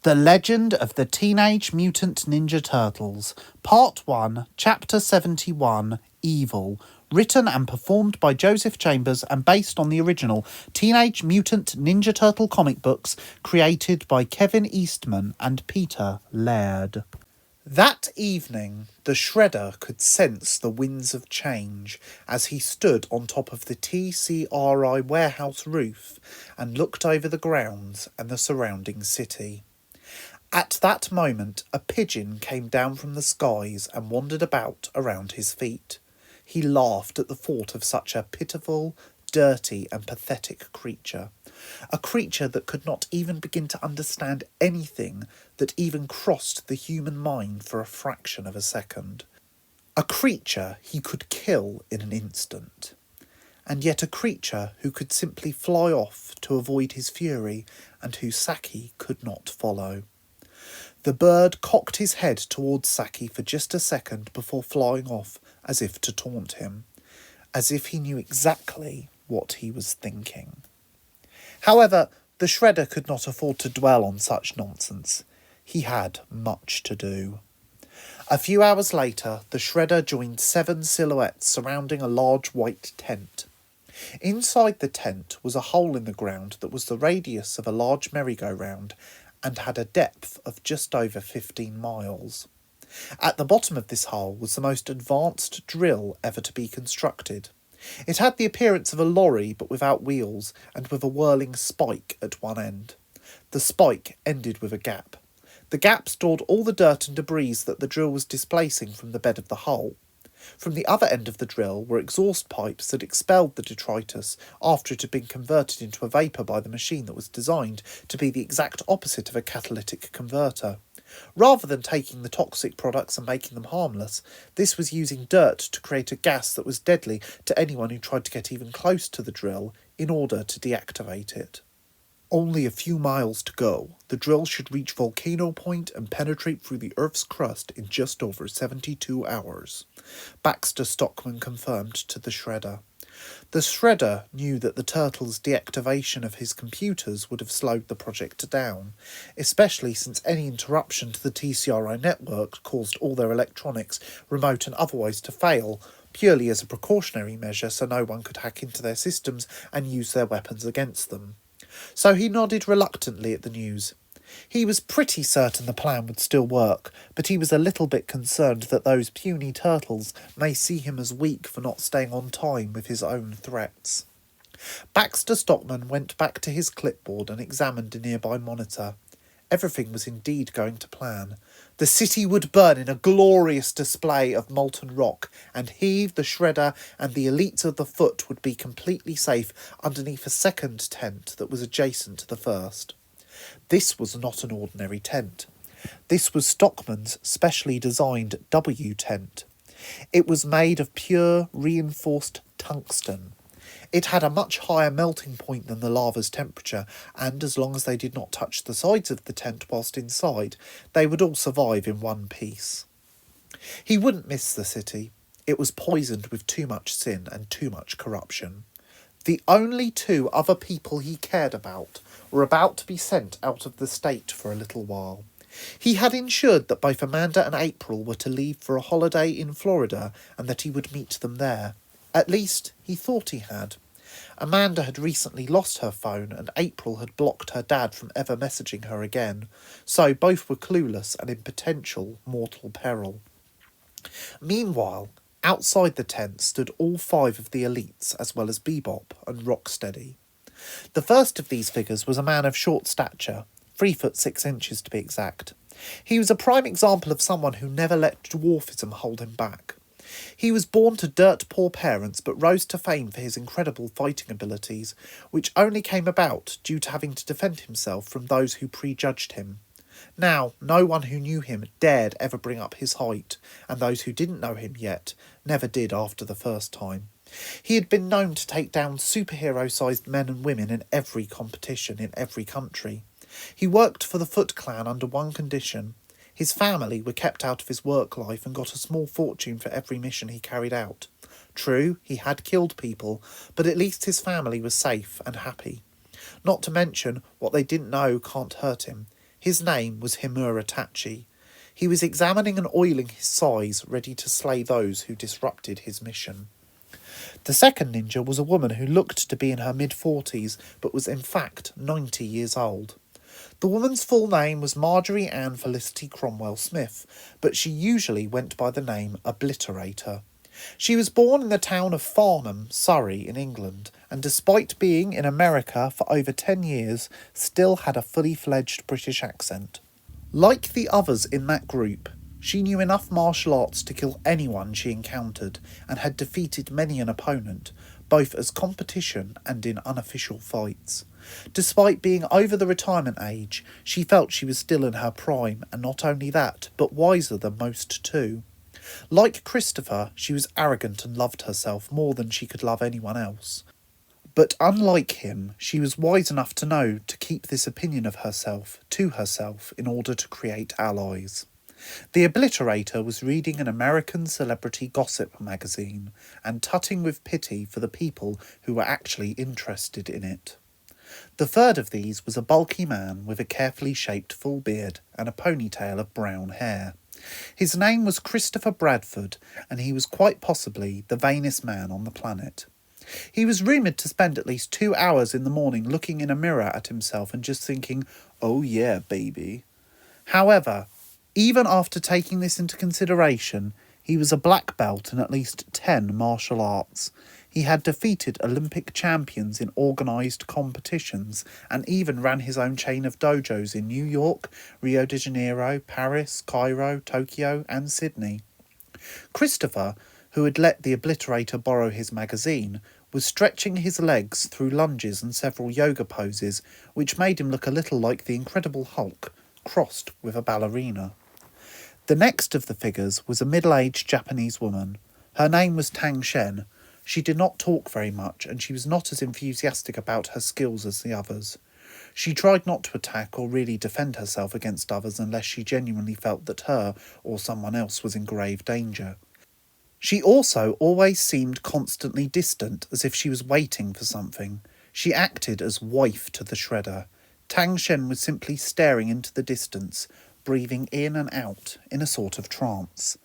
The Legend of the Teenage Mutant Ninja Turtles, Part 1, Chapter 71, Evil, written and performed by Joseph Chambers and based on the original Teenage Mutant Ninja Turtle comic books created by Kevin Eastman and Peter Laird. That evening, the Shredder could sense the winds of change as he stood on top of the TCRI warehouse roof and looked over the grounds and the surrounding city. At that moment, a pigeon came down from the skies and wandered about around his feet. He laughed at the thought of such a pitiful, dirty and pathetic creature. A creature that could not even begin to understand anything that even crossed the human mind for a fraction of a second. A creature he could kill in an instant. And yet a creature who could simply fly off to avoid his fury and who Saki could not follow. The bird cocked his head towards Saki for just a second before flying off, as if to taunt him, as if he knew exactly what he was thinking. However, the Shredder could not afford to dwell on such nonsense. He had much to do. A few hours later, the Shredder joined 7 silhouettes surrounding a large white tent. Inside the tent was a hole in the ground that was the radius of a large merry-go-round and had a depth of just over 15 miles. At the bottom of this hole was the most advanced drill ever to be constructed. It had the appearance of a lorry but without wheels and with a whirling spike at one end. The spike ended with a gap. The gap stored all the dirt and debris that the drill was displacing from the bed of the hole. From the other end of the drill were exhaust pipes that expelled the detritus after it had been converted into a vapour by the machine that was designed to be the exact opposite of a catalytic converter. Rather than taking the toxic products and making them harmless, this was using dirt to create a gas that was deadly to anyone who tried to get even close to the drill in order to deactivate it. Only a few miles to go. The drill should reach Volcano Point and penetrate through the Earth's crust in just over 72 hours, Baxter Stockman confirmed to the Shredder. The Shredder knew that the Turtle's deactivation of his computers would have slowed the project down, especially since any interruption to the TCRI network caused all their electronics, remote and otherwise, to fail, purely as a precautionary measure so no one could hack into their systems and use their weapons against them. So he nodded reluctantly at the news. He was pretty certain the plan would still work, but he was a little bit concerned that those puny turtles may see him as weak for not staying on time with his own threats. Baxter Stockman went back to his clipboard and examined a nearby monitor. Everything was indeed going to plan. The city would burn in a glorious display of molten rock, and he, the Shredder, and the elites of the Foot would be completely safe underneath a second tent that was adjacent to the first. This was not an ordinary tent. This was Stockman's specially designed W tent. It was made of pure, reinforced tungsten. It had a much higher melting point than the lava's temperature, and as long as they did not touch the sides of the tent whilst inside, they would all survive in one piece. He wouldn't miss the city. It was poisoned with too much sin and too much corruption. The only 2 other people he cared about were about to be sent out of the state for a little while. He had ensured that both Amanda and April were to leave for a holiday in Florida and that he would meet them there. At least, he thought he had. Amanda had recently lost her phone and April had blocked her dad from ever messaging her again, so both were clueless and in potential mortal peril. Meanwhile, outside the tent stood all 5 of the elites as well as Bebop and Rocksteady. The first of these figures was a man of short stature, 3 foot 6 inches to be exact. He was a prime example of someone who never let dwarfism hold him back. He was born to dirt-poor parents but rose to fame for his incredible fighting abilities, which only came about due to having to defend himself from those who prejudged him. Now, no one who knew him dared ever bring up his height, and those who didn't know him yet never did after the first time. He had been known to take down superhero-sized men and women in every competition in every country. He worked for the Foot Clan under one condition. His family were kept out of his work life and got a small fortune for every mission he carried out. True, he had killed people, but at least his family was safe and happy. Not to mention, what they didn't know can't hurt him. His name was Himura Tachi. He was examining and oiling his sais, ready to slay those who disrupted his mission. The second ninja was a woman who looked to be in her mid-40s, but was in fact 90 years old. The woman's full name was Marjorie Ann Felicity Cromwell Smith, but she usually went by the name Obliterator. She was born in the town of Farnham, Surrey, in England, and despite being in America for over 10 years, still had a fully fledged British accent. Like the others in that group, she knew enough martial arts to kill anyone she encountered and had defeated many an opponent, both as competition and in unofficial fights. Despite being over the retirement age, she felt she was still in her prime, and not only that, but wiser than most too. Like Christopher, she was arrogant and loved herself more than she could love anyone else. But unlike him, she was wise enough to know to keep this opinion of herself to herself in order to create allies. The Obliterator was reading an American celebrity gossip magazine and tutting with pity for the people who were actually interested in it. The third of these was a bulky man with a carefully shaped full beard and a ponytail of brown hair. His name was Christopher Bradford, and he was quite possibly the vainest man on the planet. He was rumoured to spend at least 2 hours in the morning looking in a mirror at himself and just thinking, "Oh yeah, baby." However, even after taking this into consideration, he was a black belt in at least 10 martial arts. He had defeated Olympic champions in organised competitions and even ran his own chain of dojos in New York, Rio de Janeiro, Paris, Cairo, Tokyo and Sydney. Christopher, who had let the Obliterator borrow his magazine, was stretching his legs through lunges and several yoga poses, which made him look a little like the Incredible Hulk, crossed with a ballerina. The next of the figures was a middle-aged Japanese woman. Her name was Tang Shen. She did not talk very much, and she was not as enthusiastic about her skills as the others. She tried not to attack or really defend herself against others unless she genuinely felt that her or someone else was in grave danger. She also always seemed constantly distant, as if she was waiting for something. She acted as wife to the Shredder. Tang Shen was simply staring into the distance, breathing in and out in a sort of trance.